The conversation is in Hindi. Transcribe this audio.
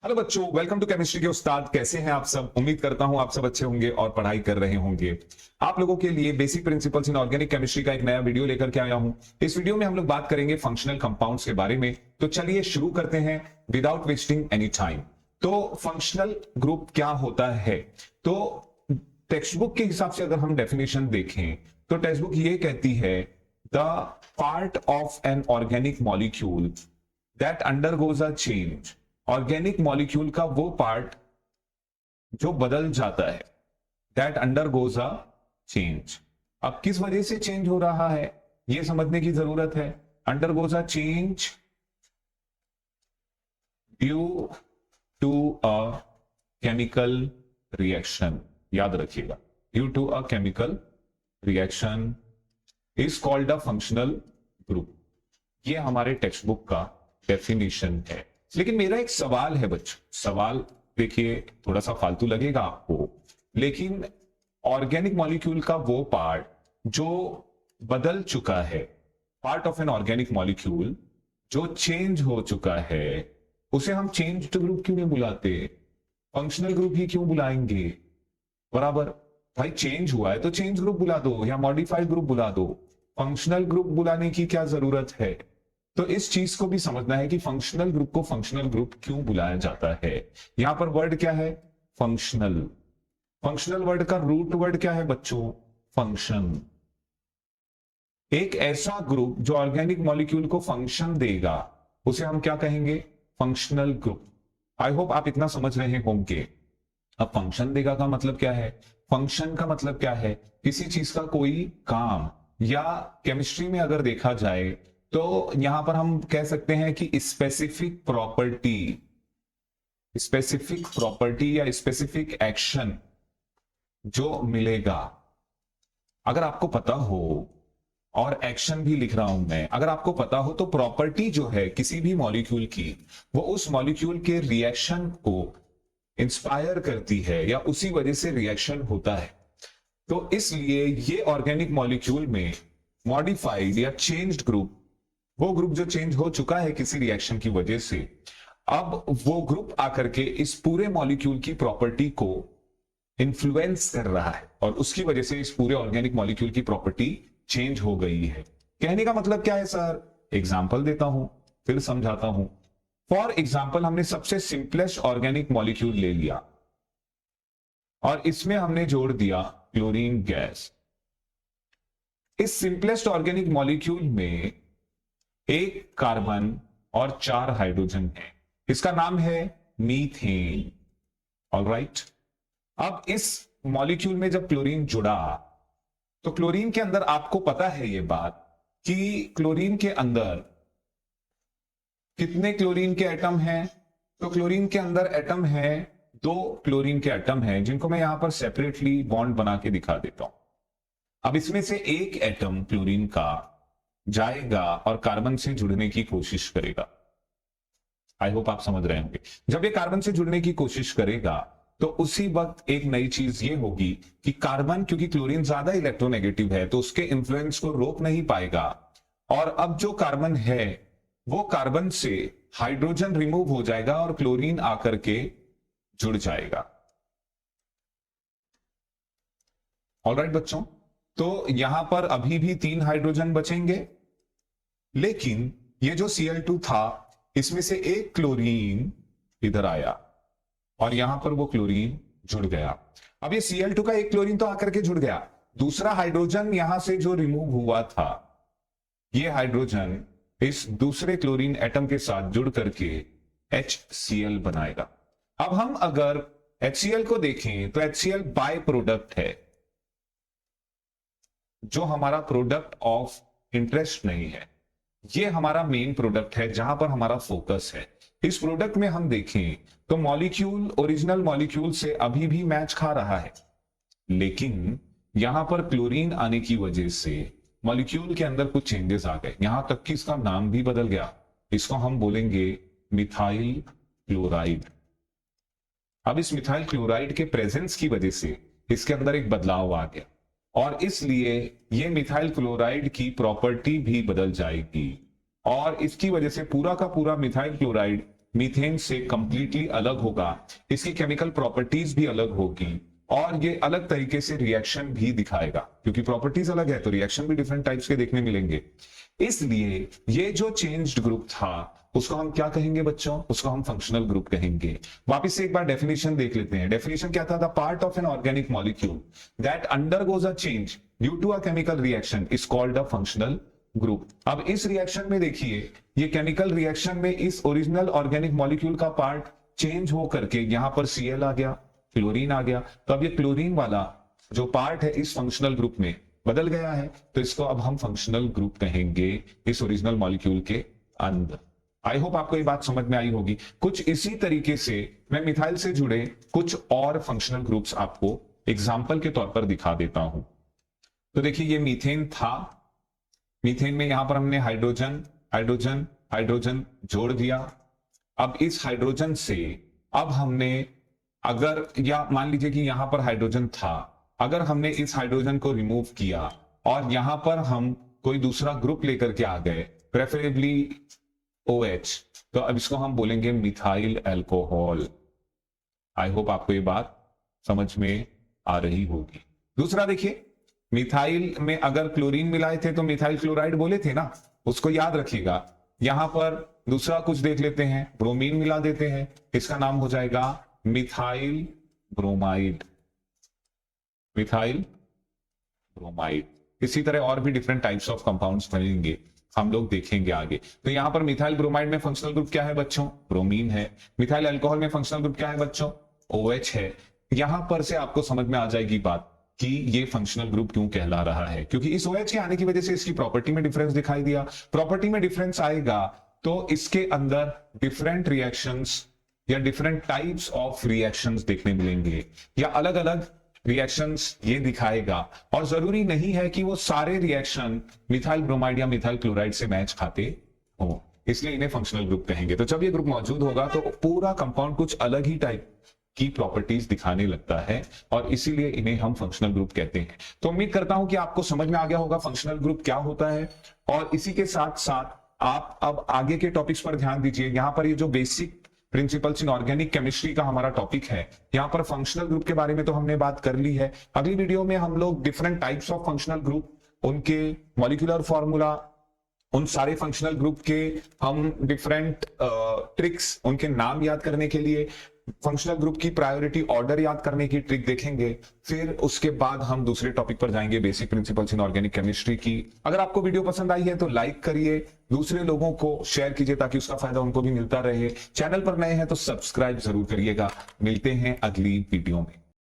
हेलो बच्चों, वेलकम टू केमिस्ट्री के उस्ताद। कैसे हैं आप सब? उम्मीद करता हूं आप सब अच्छे होंगे और पढ़ाई कर रहे होंगे। आप लोगों के लिए basic principles in organic chemistry का एक नया वीडियो लेकर के आया हूं। इस वीडियो में हम लोग बात करेंगे फंक्शनल कंपाउंड्स के बारे में। तो चलिए शुरू करते हैं विदाउट वेस्टिंग एनी टाइम। तो फंक्शनल ग्रुप क्या होता है? तो टेक्स्ट बुक के हिसाब से अगर हम डेफिनेशन देखें तो टेक्स्ट बुक ये कहती है the part of an organic molecule that undergoes a change. Organic molecule का वो पार्ट जो बदल जाता है, दैट अंडरगोज अ चेंज। अब किस वजह से चेंज हो रहा है यह समझने की जरूरत है। Undergoes a change due to a chemical reaction. याद रखिएगा, due to a chemical reaction is called a functional group. ये हमारे टेक्स्ट बुक का डेफिनेशन है। लेकिन मेरा एक सवाल है बच्चों, सवाल देखिए थोड़ा सा फालतू लगेगा आपको, लेकिन ऑर्गेनिक मॉलिक्यूल का वो पार्ट जो बदल चुका है, part of an organic molecule जो चेंज हो चुका है, उसे हम चेंज्ड ग्रुप क्यों नहीं बुलाते? फंक्शनल ग्रुप ही क्यों बुलाएंगे? बराबर। भाई चेंज हुआ है तो चेंज ग्रुप बुला दो या मॉडिफाइड ग्रुप बुला दो। फंक्शनल ग्रुप बुलाने की क्या जरूरत है? तो इस चीज को भी समझना है कि फंक्शनल ग्रुप को फंक्शनल ग्रुप क्यों बुलाया जाता है। यहां पर वर्ड क्या है? फंक्शनल। फंक्शनल वर्ड का रूट वर्ड क्या है बच्चों? फंक्शन। एक ऐसा ग्रुप जो ऑर्गेनिक मॉलिक्यूल को फंक्शन देगा उसे हम क्या कहेंगे? Functional group. आई होप आप इतना समझ रहे होंगे। अब फंक्शन देगा का मतलब क्या है? फंक्शन का मतलब क्या है? किसी चीज का कोई काम, या केमिस्ट्री में अगर देखा जाए तो यहां पर हम कह सकते हैं कि स्पेसिफिक प्रॉपर्टी, स्पेसिफिक प्रॉपर्टी या स्पेसिफिक एक्शन जो मिलेगा। अगर आपको पता हो, और एक्शन भी लिख रहा हूं मैं, अगर आपको पता हो तो प्रॉपर्टी जो है किसी भी मॉलिक्यूल की, वो उस मॉलिक्यूल के रिएक्शन को इंस्पायर करती है या उसी वजह से रिएक्शन होता है। तो इसलिए ये ऑर्गेनिक मॉलिक्यूल में मॉडिफाइड या चेंज्ड ग्रुप, वो ग्रुप जो चेंज हो चुका है किसी रिएक्शन की वजह से, अब वो ग्रुप आकर के इस पूरे मॉलिक्यूल की प्रॉपर्टी को इन्फ्लुएंस कर रहा है और उसकी वजह से इस पूरे ऑर्गेनिक मॉलिक्यूल की प्रॉपर्टी चेंज हो गई है। कहने का मतलब क्या है सर? एग्जांपल देता हूं फिर समझाता हूं। फॉर एग्जांपल, हमने सबसे सिंपलेस्ट ऑर्गेनिक मॉलिक्यूल ले लिया और इसमें हमने जोड़ दिया क्लोरीन गैस। इस सिंपलेस्ट ऑर्गेनिक मॉलिक्यूल में एक कार्बन और 4 हाइड्रोजन है। इसका नाम है मीथेन। ऑलराइट। अब इस मॉलिक्यूल में जब क्लोरीन जुड़ा तो क्लोरीन के अंदर, आपको पता है ये बात कि क्लोरीन के अंदर कितने क्लोरीन के एटम हैं? तो क्लोरीन के अंदर एटम है, 2 क्लोरीन के एटम हैं, जिनको मैं यहां पर सेपरेटली बॉन्ड बना के दिखा देता हूं। अब इसमें से एक एटम क्लोरीन का जाएगा और कार्बन से जुड़ने की कोशिश करेगा। आई होप आप समझ रहे होंगे। जब ये कार्बन से जुड़ने की कोशिश करेगा तो उसी वक्त एक नई चीज ये होगी कि कार्बन, क्योंकि क्लोरीन ज्यादा इलेक्ट्रोनेगेटिव है, तो उसके इंफ्लुएंस को रोक नहीं पाएगा। और अब जो कार्बन है वो कार्बन से हाइड्रोजन रिमूव हो जाएगा और क्लोरीन आकर के जुड़ जाएगा। ऑलराइट बच्चों, तो यहां पर अभी भी 3 हाइड्रोजन बचेंगे, लेकिन ये जो Cl2 था, इसमें से एक क्लोरीन इधर आया और यहां पर वो क्लोरीन जुड़ गया। अब ये Cl2 का एक क्लोरीन तो आकर के जुड़ गया, दूसरा हाइड्रोजन यहां से जो रिमूव हुआ था, ये हाइड्रोजन इस दूसरे क्लोरीन एटम के साथ जुड़ करके HCl बनाएगा। अब हम अगर HCl को देखें तो HCl बाय प्रोडक्ट है, जो हमारा प्रोडक्ट ऑफ इंटरेस्ट नहीं है। ये हमारा मेन प्रोडक्ट है जहां पर हमारा फोकस है। इस प्रोडक्ट में हम देखें तो मॉलिक्यूल ओरिजिनल मॉलिक्यूल से अभी भी मैच खा रहा है, लेकिन यहां पर क्लोरीन आने की वजह से मॉलिक्यूल के अंदर कुछ चेंजेस आ गए, यहां तक कि इसका नाम भी बदल गया। इसको हम बोलेंगे मिथाइल क्लोराइड। अब इस मिथाइल क्लोराइड के प्रेजेंस की वजह से इसके अंदर एक बदलाव आ गया और इसलिए ये मिथाइल क्लोराइड की प्रॉपर्टी भी बदल जाएगी और इसकी वजह से पूरा का पूरा मिथाइल क्लोराइड मीथेन से कंप्लीटली अलग होगा, इसकी केमिकल प्रॉपर्टीज भी अलग होगी और ये अलग तरीके से रिएक्शन भी दिखाएगा, क्योंकि प्रॉपर्टीज अलग है तो रिएक्शन भी डिफरेंट टाइप्स के देखने मिलेंगे। इसलिए ये जो चेंज्ड ग्रुप था उसको हम क्या कहेंगे बच्चों, उसको हम फंक्शनल ग्रुप कहेंगे। वापस से एक बार डेफिनेशन देख लेते हैं। डेफिनेशन क्या था? The part of an organic molecule that undergoes a change due to a chemical reaction is called a functional group. अब इस रिएक्शन में देखिए, ये केमिकल रिएक्शन में इस ओरिजिनल ऑर्गेनिक मॉलिक्यूल का पार्ट चेंज हो करके यहां पर Cl आ गया, क्लोरीन आ गया, तो अब ये क्लोरीन वाला जो पार्ट है इस फंक्शनल ग्रुप में बदल गया है, तो इसको अब हम फंक्शनल ग्रुप कहेंगे इस ओरिजिनल मॉलिक्यूल के अंदर। आई होप आपको ये बात समझ में आई होगी। कुछ इसी तरीके से मैं मिथाइल से जुड़े कुछ और फंक्शनल ग्रुप्स आपको एग्जाम्पल के तौर पर दिखा देता हूं। तो देखिए, ये मीथेन था, मीथेन में यहां पर हमने हाइड्रोजन हाइड्रोजन हाइड्रोजन जोड़ दिया। अब इस हाइड्रोजन से अब हमने अगर, या मान लीजिए कि यहां पर हाइड्रोजन था, अगर हमने इस हाइड्रोजन को रिमूव किया और यहां पर हम कोई दूसरा ग्रुप लेकर के आ गए, प्रेफरेबली OH, तो अब इसको हम बोलेंगे मिथाइल अल्कोहल। आई होप आपको ये बात समझ में आ रही होगी। दूसरा देखिए, मिथाइल में अगर क्लोरीन मिलाए थे तो मिथाइल क्लोराइड बोले थे ना, उसको याद रखिएगा। यहां पर दूसरा कुछ देख लेते हैं, ब्रोमीन मिला देते हैं, इसका नाम हो जाएगा मिथाइल ब्रोमाइड, मिथाइल ब्रोमाइड। इसी तरह और भी डिफरेंट टाइप्स ऑफ कंपाउंड्स बनेंगे, हम लोग देखेंगे आगे। तो यहां पर मिथाइल ब्रोमाइड में फंक्शनल ग्रुप क्या है बच्चों? ब्रोमीन है। मिथाइल अल्कोहल में फंक्शनल ग्रुप क्या है बच्चों? OH है। यहां पर से आपको समझ में आ जाएगी बात कि ये फंक्शनल ग्रुप क्यों कहला रहा है, क्योंकि इस OH के आने की वजह से इसकी प्रॉपर्टी में डिफरेंस दिखाई दिया। प्रॉपर्टी में डिफरेंस आएगा तो इसके अंदर डिफरेंट रिएक्शंस या डिफरेंट टाइप्स ऑफ रिएक्शंस देखने मिलेंगे, या अलग अलग रिएक्शंस ये दिखाएगा। और जरूरी नहीं है कि वो सारे रिएक्शन मिथाइल ब्रोमाइड या मिथाइल क्लोराइड से मैच खाते हो, इसलिए इन्हें फंक्शनल ग्रुप कहेंगे। तो जब ये ग्रुप मौजूद होगा तो पूरा कंपाउंड कुछ अलग ही टाइप की प्रॉपर्टीज दिखाने लगता है और इसीलिए इन्हें हम फंक्शनल ग्रुप कहते हैं। तो उम्मीद करता हूं कि आपको समझ में आ गया होगा फंक्शनल ग्रुप क्या होता है। और इसी के साथ साथ आप अब आगे के टॉपिक्स पर ध्यान दीजिए। यहां पर ये जो basic principles in organic chemistry का हमारा टॉपिक है, यहां पर फंक्शनल ग्रुप के बारे में तो हमने बात कर ली है। अगली वीडियो में हम लोग different types of functional group, उनके मॉलिक्यूलर फॉर्मूला, उन सारे फंक्शनल ग्रुप के हम डिफरेंट ट्रिक्स, उनके नाम याद करने के लिए, फंक्शनल ग्रुप की प्रायोरिटी ऑर्डर याद करने की ट्रिक देखेंगे। फिर उसके बाद हम दूसरे टॉपिक पर जाएंगे, basic principles in organic chemistry की। अगर आपको वीडियो पसंद आई है तो लाइक करिए, दूसरे लोगों को शेयर कीजिए ताकि उसका फायदा उनको भी मिलता रहे। चैनल पर नए हैं तो सब्सक्राइब जरूर करिएगा। मिलते हैं अगली वीडियो में।